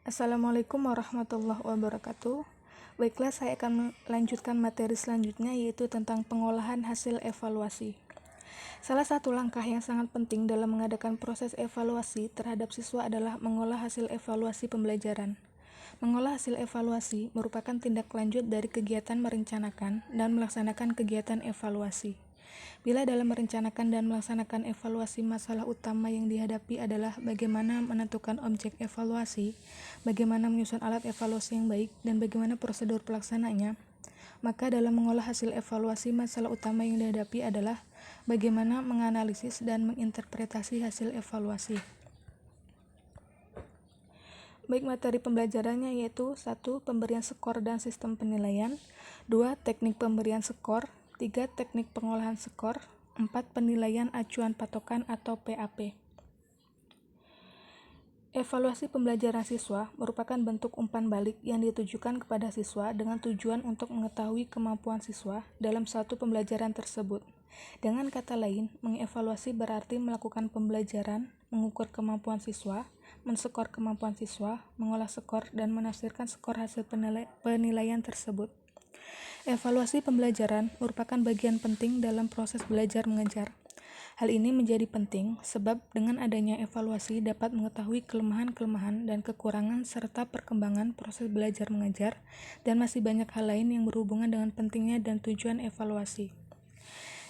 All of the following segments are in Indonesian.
Assalamualaikum warahmatullahi wabarakatuh. Baiklah, saya akan melanjutkan materi selanjutnya, yaitu tentang pengolahan hasil evaluasi. Salah satu langkah yang sangat penting dalam mengadakan proses evaluasi terhadap siswa adalah mengolah hasil evaluasi pembelajaran. Mengolah hasil evaluasi merupakan tindak lanjut dari kegiatan merencanakan dan melaksanakan kegiatan evaluasi. Bila dalam merencanakan dan melaksanakan evaluasi, masalah utama yang dihadapi adalah bagaimana menentukan objek evaluasi, bagaimana menyusun alat evaluasi yang baik, dan bagaimana prosedur pelaksananya, maka dalam mengolah hasil evaluasi, masalah utama yang dihadapi adalah bagaimana menganalisis dan menginterpretasi hasil evaluasi. Baik, materi pembelajarannya yaitu 1. Pemberian skor dan sistem penilaian, 2. Teknik pemberian skor, 3. Teknik pengolahan skor, 4. Penilaian acuan patokan atau PAP. Evaluasi pembelajaran siswa merupakan bentuk umpan balik yang ditujukan kepada siswa dengan tujuan untuk mengetahui kemampuan siswa dalam suatu pembelajaran tersebut. Dengan kata lain, mengevaluasi berarti melakukan pembelajaran, mengukur kemampuan siswa, menskor kemampuan siswa, mengolah skor, dan menafsirkan skor hasil penilaian tersebut. Evaluasi pembelajaran merupakan bagian penting dalam proses belajar mengajar. Hal ini menjadi penting sebab dengan adanya evaluasi dapat mengetahui kelemahan-kelemahan dan kekurangan serta perkembangan proses belajar mengajar, dan masih banyak hal lain yang berhubungan dengan pentingnya dan tujuan evaluasi.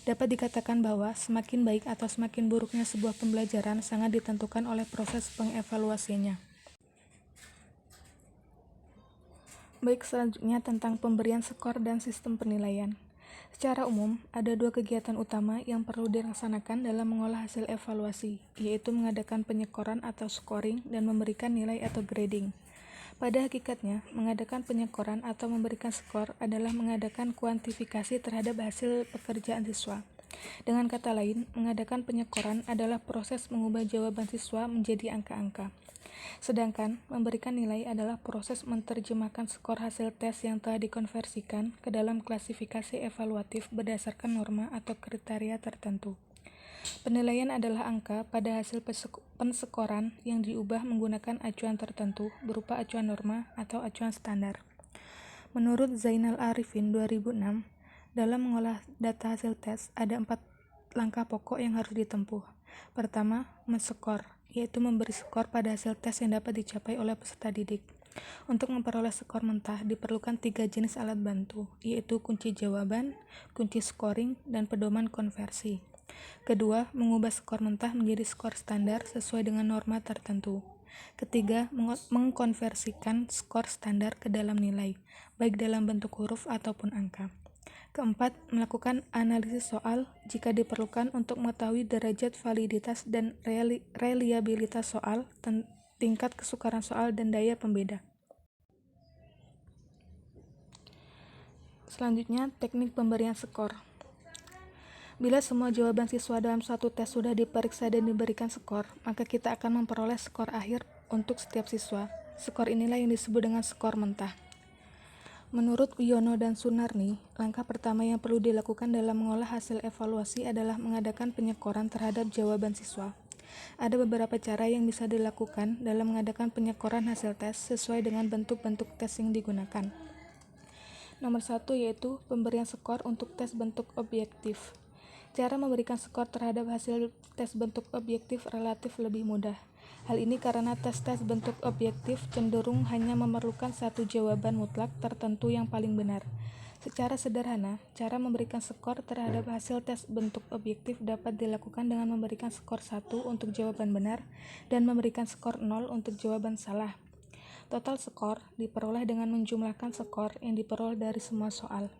Dapat dikatakan bahwa semakin baik atau semakin buruknya sebuah pembelajaran sangat ditentukan oleh proses pengevaluasinya. Baik, selanjutnya tentang pemberian skor dan sistem penilaian. Secara umum, ada dua kegiatan utama yang perlu dilaksanakan dalam mengolah hasil evaluasi, yaitu mengadakan penyekoran atau scoring dan memberikan nilai atau grading. Pada hakikatnya, mengadakan penyekoran atau memberikan skor adalah mengadakan kuantifikasi terhadap hasil pekerjaan siswa. Dengan kata lain, mengadakan penyekoran adalah proses mengubah jawaban siswa menjadi angka-angka. Sedangkan memberikan nilai adalah proses menerjemahkan skor hasil tes yang telah dikonversikan ke dalam klasifikasi evaluatif berdasarkan norma atau kriteria tertentu. Penilaian adalah angka pada hasil pensekoran yang diubah menggunakan acuan tertentu berupa acuan norma atau acuan standar. Menurut Zainal Arifin 2006, dalam mengolah data hasil tes ada 4 langkah pokok yang harus ditempuh. Pertama, menskor, yaitu memberi skor pada hasil tes yang dapat dicapai oleh peserta didik. Untuk memperoleh skor mentah diperlukan 3 jenis alat bantu, yaitu kunci jawaban, kunci scoring, dan pedoman konversi. Kedua, mengubah skor mentah menjadi skor standar sesuai dengan norma tertentu. Ketiga, mengkonversikan skor standar ke dalam nilai, baik dalam bentuk huruf ataupun angka. Keempat, melakukan analisis soal jika diperlukan untuk mengetahui derajat validitas dan reliabilitas soal, tingkat kesukaran soal, dan daya pembeda. Selanjutnya, teknik pemberian skor. Bila semua jawaban siswa dalam suatu tes sudah diperiksa dan diberikan skor, maka kita akan memperoleh skor akhir untuk setiap siswa. Skor inilah yang disebut dengan skor mentah. Menurut Wiono dan Sunarni, langkah pertama yang perlu dilakukan dalam mengolah hasil evaluasi adalah mengadakan penyekoran terhadap jawaban siswa. Ada beberapa cara yang bisa dilakukan dalam mengadakan penyekoran hasil tes sesuai dengan bentuk-bentuk tes yang digunakan. Nomor 1 yaitu pemberian skor untuk tes bentuk objektif. Cara memberikan skor terhadap hasil tes bentuk objektif relatif lebih mudah. Hal ini karena tes-tes bentuk objektif cenderung hanya memerlukan satu jawaban mutlak tertentu yang paling benar. Secara sederhana, cara memberikan skor terhadap hasil tes bentuk objektif dapat dilakukan dengan memberikan skor 1 untuk jawaban benar dan memberikan skor 0 untuk jawaban salah. Total skor diperoleh dengan menjumlahkan skor yang diperoleh dari semua soal.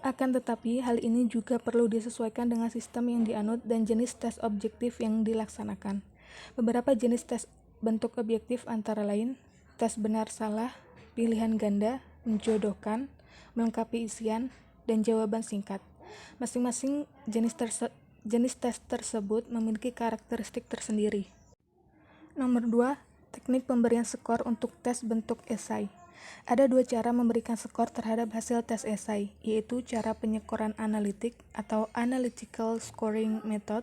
Akan tetapi, hal ini juga perlu disesuaikan dengan sistem yang dianut dan jenis tes objektif yang dilaksanakan. Beberapa jenis tes bentuk objektif antara lain tes benar salah, pilihan ganda, menjodohkan, melengkapi isian, dan jawaban singkat. Masing-masing jenis tes tersebut memiliki karakteristik tersendiri. Nomor 2, teknik pemberian skor untuk tes bentuk esai. Ada 2 cara memberikan skor terhadap hasil tes esai, yaitu cara penyekoran analitik atau analytical scoring method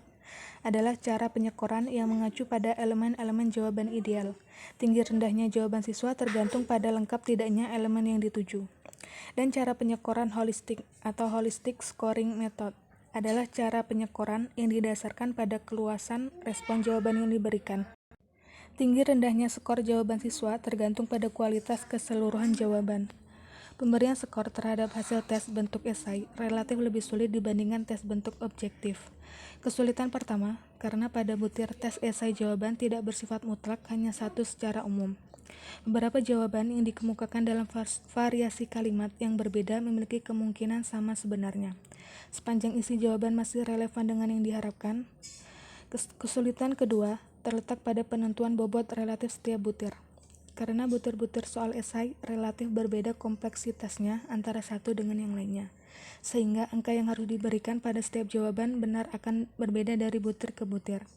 adalah cara penyekoran yang mengacu pada elemen-elemen jawaban ideal. Tinggi rendahnya jawaban siswa tergantung pada lengkap tidaknya elemen yang dituju. Dan cara penyekoran holistik atau holistic scoring method adalah cara penyekoran yang didasarkan pada keluasan respon jawaban yang diberikan. Tinggi rendahnya skor jawaban siswa tergantung pada kualitas keseluruhan jawaban. Pemberian skor terhadap hasil tes bentuk esai relatif lebih sulit dibandingkan tes bentuk objektif. Kesulitan pertama, karena pada butir tes esai jawaban tidak bersifat mutlak, hanya satu secara umum. Beberapa jawaban yang dikemukakan dalam variasi kalimat yang berbeda memiliki kemungkinan sama sebenarnya. Sepanjang isi jawaban masih relevan dengan yang diharapkan. Kesulitan kedua terletak pada penentuan bobot relatif setiap butir. Karena butir-butir soal esai relatif berbeda kompleksitasnya antara satu dengan yang lainnya, sehingga angka yang harus diberikan pada setiap jawaban benar akan berbeda dari butir ke butir.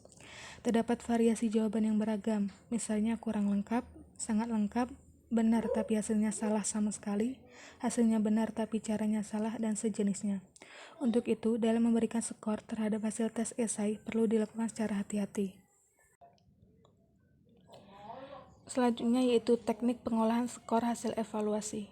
Terdapat variasi jawaban yang beragam, misalnya kurang lengkap, sangat lengkap, benar tapi hasilnya salah sama sekali, hasilnya benar tapi caranya salah, dan sejenisnya. Untuk itu, dalam memberikan skor terhadap hasil tes esai perlu dilakukan secara hati-hati. Selanjutnya yaitu teknik pengolahan skor hasil evaluasi.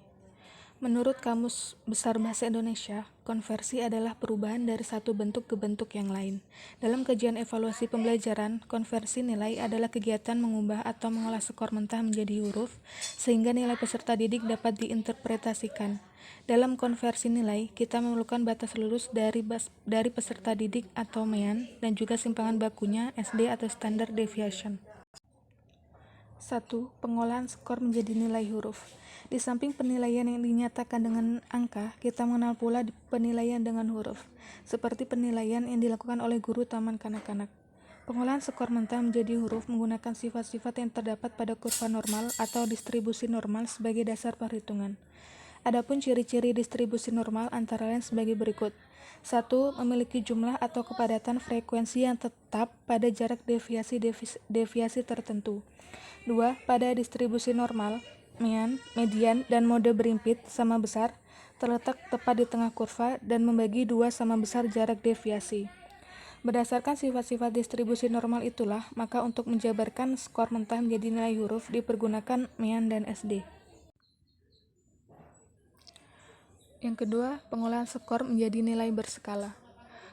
Menurut Kamus Besar Bahasa Indonesia, konversi adalah perubahan dari satu bentuk ke bentuk yang lain. Dalam kajian evaluasi pembelajaran, konversi nilai adalah kegiatan mengubah atau mengolah skor mentah menjadi huruf, sehingga nilai peserta didik dapat diinterpretasikan. Dalam konversi nilai, kita memerlukan batas lulus dari peserta didik atau MEAN, dan juga simpangan bakunya SD atau standard deviation. 1. Pengolahan skor menjadi nilai huruf. Di samping penilaian yang dinyatakan dengan angka, kita mengenal pula penilaian dengan huruf, seperti penilaian yang dilakukan oleh guru taman kanak-kanak. Pengolahan skor mentah menjadi huruf menggunakan sifat-sifat yang terdapat pada kurva normal atau distribusi normal sebagai dasar perhitungan. Adapun ciri-ciri distribusi normal antara lain sebagai berikut. 1. Memiliki jumlah atau kepadatan frekuensi yang tetap pada jarak deviasi tertentu. 2. Pada distribusi normal, median, dan mode berimpit sama besar, terletak tepat di tengah kurva dan membagi dua sama besar jarak deviasi. Berdasarkan sifat-sifat distribusi normal itulah, maka untuk menjabarkan skor mentah menjadi nilai huruf dipergunakan MEAN dan SD. Yang kedua, pengolahan skor menjadi nilai berskala.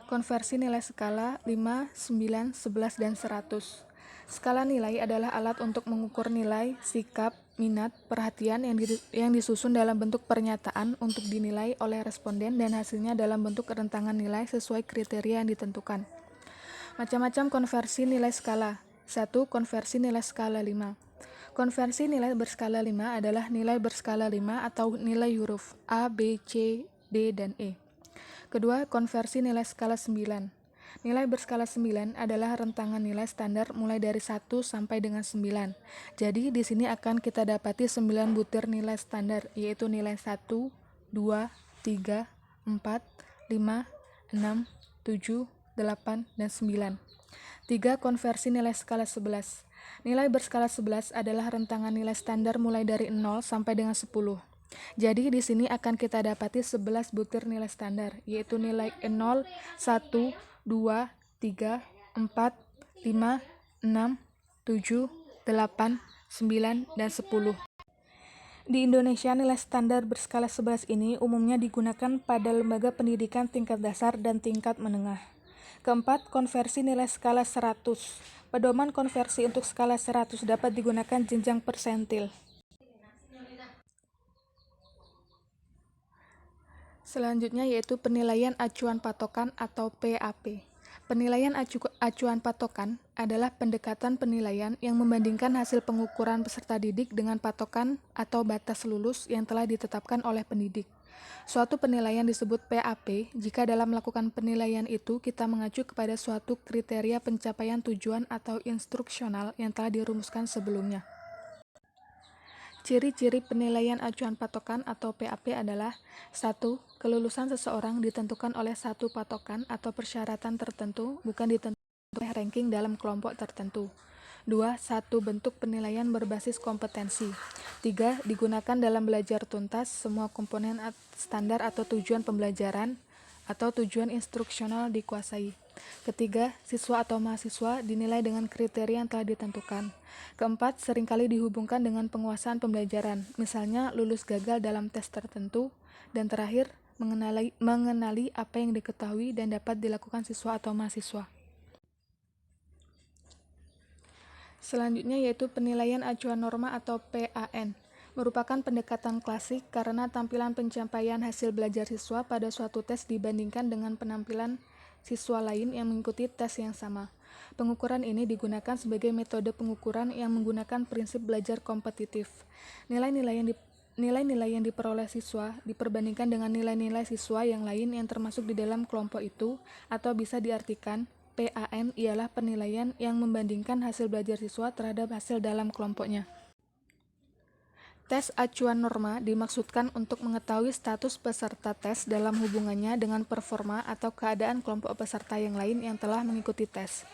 Konversi nilai skala 5, 9, 11, dan 100. Skala nilai adalah alat untuk mengukur nilai, sikap, minat, perhatian yang disusun dalam bentuk pernyataan untuk dinilai oleh responden dan hasilnya dalam bentuk rentangan nilai sesuai kriteria yang ditentukan. Macam-macam konversi nilai skala. 1. Konversi nilai skala 5. Konversi nilai berskala 5 adalah nilai berskala 5 atau nilai huruf A, B, C, D, dan E. Kedua, konversi nilai skala 9. Nilai berskala 9 adalah rentangan nilai standar mulai dari 1 sampai dengan 9. Jadi di sini akan kita dapati 9 butir nilai standar, yaitu nilai 1, 2, 3, 4, 5, 6, 7, 8, dan 9. 3. Konversi nilai skala 11. Nilai berskala 11 adalah rentangan nilai standar mulai dari 0 sampai dengan 10. Jadi di sini akan kita dapati 11 butir nilai standar, yaitu nilai 0, 1, 2, 3, 4, 5, 6, 7, 8, 9, dan 10. Di Indonesia, nilai standar berskala 11 ini umumnya digunakan pada lembaga pendidikan tingkat dasar dan tingkat menengah. Keempat, konversi nilai skala 100. Pedoman konversi untuk skala 100 dapat digunakan jenjang persentil. Selanjutnya yaitu penilaian acuan patokan atau PAP. Penilaian acuan patokan adalah pendekatan penilaian yang membandingkan hasil pengukuran peserta didik dengan patokan atau batas lulus yang telah ditetapkan oleh pendidik. Suatu penilaian disebut PAP jika dalam melakukan penilaian itu kita mengacu kepada suatu kriteria pencapaian tujuan atau instruksional yang telah dirumuskan sebelumnya. Ciri-ciri penilaian acuan patokan atau PAP adalah 1. Kelulusan seseorang ditentukan oleh satu patokan atau persyaratan tertentu, bukan ditentukan oleh ranking dalam kelompok tertentu. 2. Satu bentuk penilaian berbasis kompetensi. 3. Digunakan dalam belajar tuntas semua komponen standar atau tujuan pembelajaran atau tujuan instruksional dikuasai. Ketiga, siswa atau mahasiswa dinilai dengan kriteria yang telah ditentukan. Keempat, seringkali dihubungkan dengan penguasaan pembelajaran, misalnya lulus gagal dalam tes tertentu. Dan terakhir, mengenali apa yang diketahui dan dapat dilakukan siswa atau mahasiswa. Selanjutnya yaitu penilaian acuan norma atau PAN. Merupakan pendekatan klasik karena tampilan pencapaian hasil belajar siswa pada suatu tes dibandingkan dengan penampilan siswa lain yang mengikuti tes yang sama. Pengukuran ini digunakan sebagai metode pengukuran yang menggunakan prinsip belajar kompetitif. Nilai-nilai yang diperoleh siswa diperbandingkan dengan nilai-nilai siswa yang lain yang termasuk di dalam kelompok itu, atau bisa diartikan PAN ialah penilaian yang membandingkan hasil belajar siswa terhadap hasil dalam kelompoknya. Tes acuan norma dimaksudkan untuk mengetahui status peserta tes dalam hubungannya dengan performa atau keadaan kelompok peserta yang lain yang telah mengikuti tes.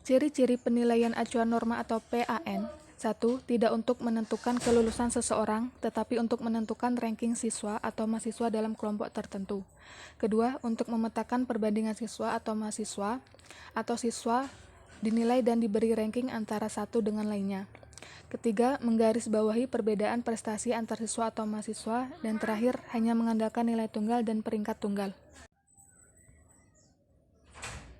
Ciri-ciri penilaian acuan norma atau PAN. 1. Tidak untuk menentukan kelulusan seseorang, tetapi untuk menentukan ranking siswa atau mahasiswa dalam kelompok tertentu. Kedua, untuk memetakan perbandingan siswa atau mahasiswa atau siswa dinilai dan diberi ranking antara satu dengan lainnya. Ketiga, menggarisbawahi perbedaan prestasi antar siswa atau mahasiswa. Dan terakhir, hanya mengandalkan nilai tunggal dan peringkat tunggal.